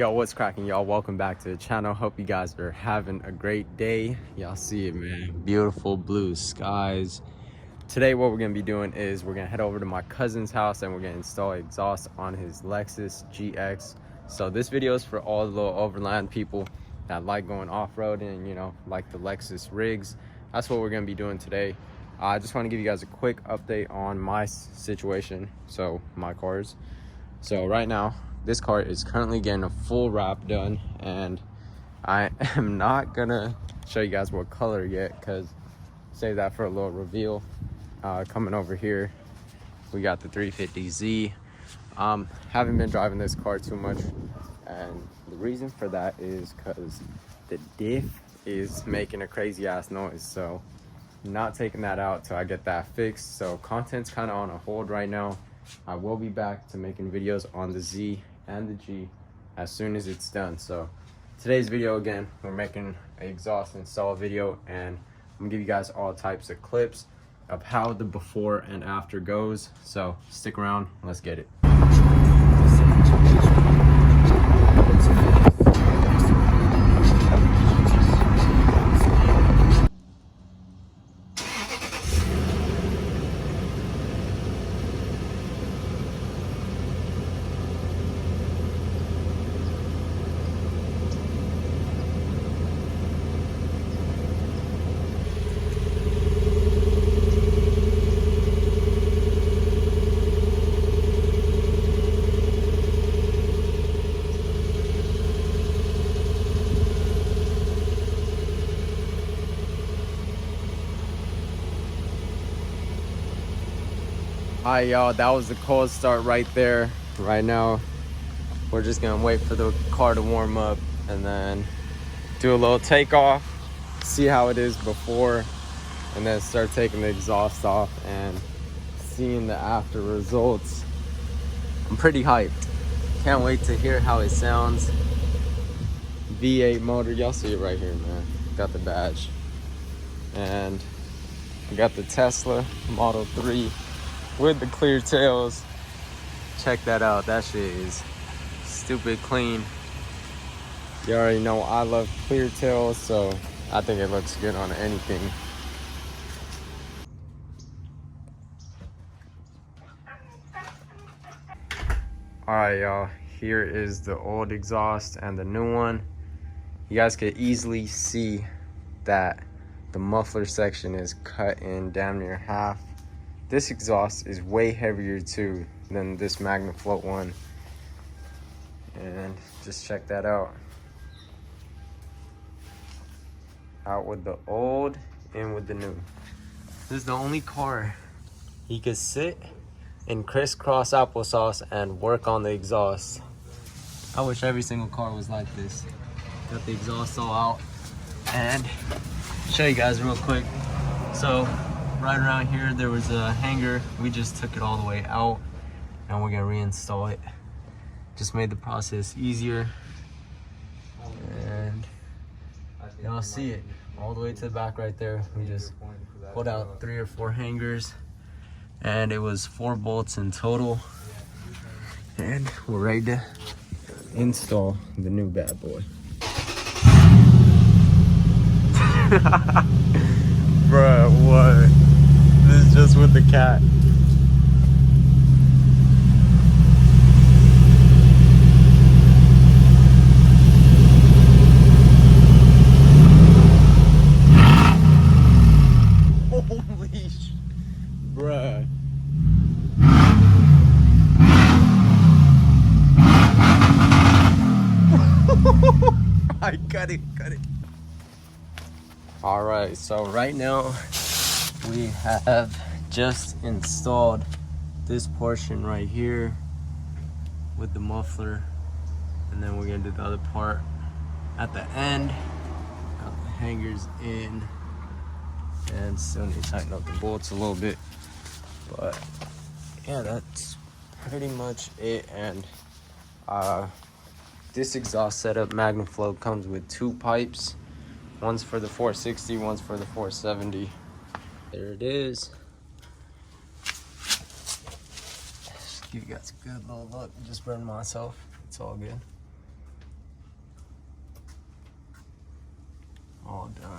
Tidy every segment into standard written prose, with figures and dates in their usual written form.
Yo, what's cracking, y'all? Welcome back to the channel. Hope you guys are having a great day. Y'all see it, man. Beautiful blue skies. Today what we're gonna be doing is we're gonna head over to my cousin's house and we're gonna install exhaust on his Lexus GX. So this video is for all the little overland people that like going off-roading, you know, like the Lexus rigs. That's what we're gonna be doing today. I just want to give you guys a quick update on my situation, so my cars. So right now this car is currently getting a full wrap done, and I am not gonna show you guys what color yet because save that for a little reveal. Coming over here, we got the 350Z. Haven't been driving this car too much, and the reason for that is because the diff is making a crazy ass noise. So I'm not taking that out till I get that fixed. So content's kind of on a hold right now. I will be back to making videos on the Z and the G as soon as it's done. So today's video, again, we're making an exhaust install video, and I'm gonna give you guys all types of clips of how the before and after goes. So stick around, let's get it. All right, y'all, that was the cold start right there. Right now we're just gonna wait for the car to warm up and then do a little takeoff, see how it is before, and then start taking the exhaust off and seeing the after results. I'm pretty hyped. Can't wait to hear how it sounds. V8 motor, y'all see it right here, man. Got the badge. And we got the Tesla Model 3 with the clear tails. Check that out. That shit is stupid clean. You already know I love clear tails, so I think it looks good on anything. All right, y'all, here is the old exhaust and the new one. You guys could easily see that the muffler section is cut in damn near half. This exhaust is way heavier too than this Magnaflow one. And just check that out. Out with the old, in with the new. This is the only car you could sit in crisscross applesauce and work on the exhaust. I wish every single car was like this. Got the exhaust all out. And show you guys real quick. So right around here there was a hanger. We just took it all the way out and we're gonna reinstall it. Just made the process easier. And y'all see it all the way to the back right there. We just pulled out 3 or 4 hangers, and it was 4 bolts in total. And we're ready to install the new bad boy. Bruh, what? This is just with the cat. Holy sh... Bruh. I cut it. All right, so right now we have just installed this portion right here with the muffler, and then we're gonna do the other part at the end. Got the hangers in, and still need to tighten up the bolts a little bit, but yeah, that's pretty much it. And this exhaust setup, Magnaflow, comes with 2 pipes. One's for the 460, one's for the 470. There it is. Just give you guys a good little look. Just burned myself. It's all good. all done.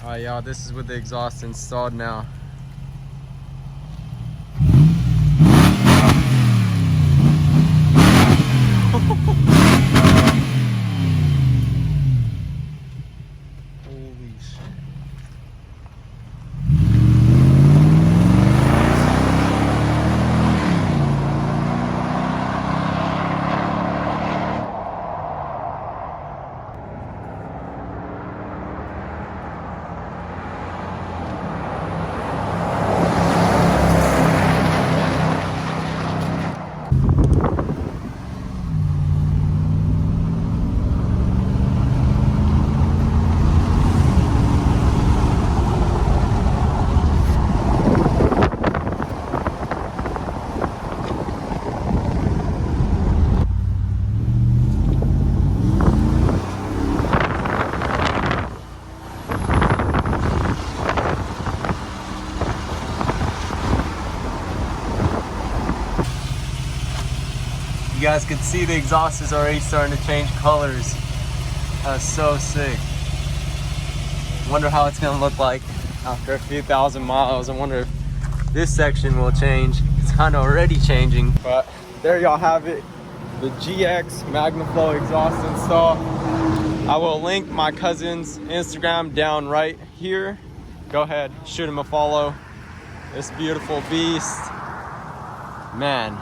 Alright y'all, this is with the exhaust installed now. Holy shit. You guys can see the exhaust is already starting to change colors. That's so sick. Wonder how it's gonna look like after a few thousand miles. I wonder if this section will change. It's kind of already changing. But there y'all have it. The GX Magnaflow exhaust install. I will link my cousin's Instagram down right here. Go ahead, shoot him a follow. This beautiful beast. Man.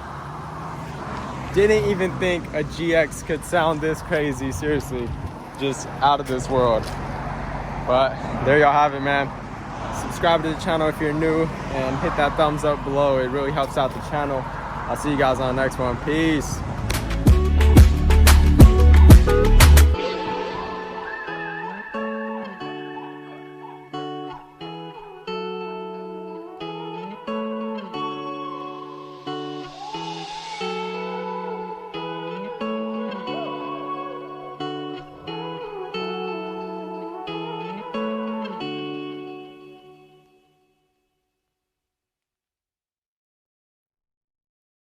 Didn't even think a GX could sound this crazy, seriously. Just out of this world. But there y'all have it, man. Subscribe to the channel if you're new and hit that thumbs up below. It really helps out the channel. I'll see you guys on the next one. Peace.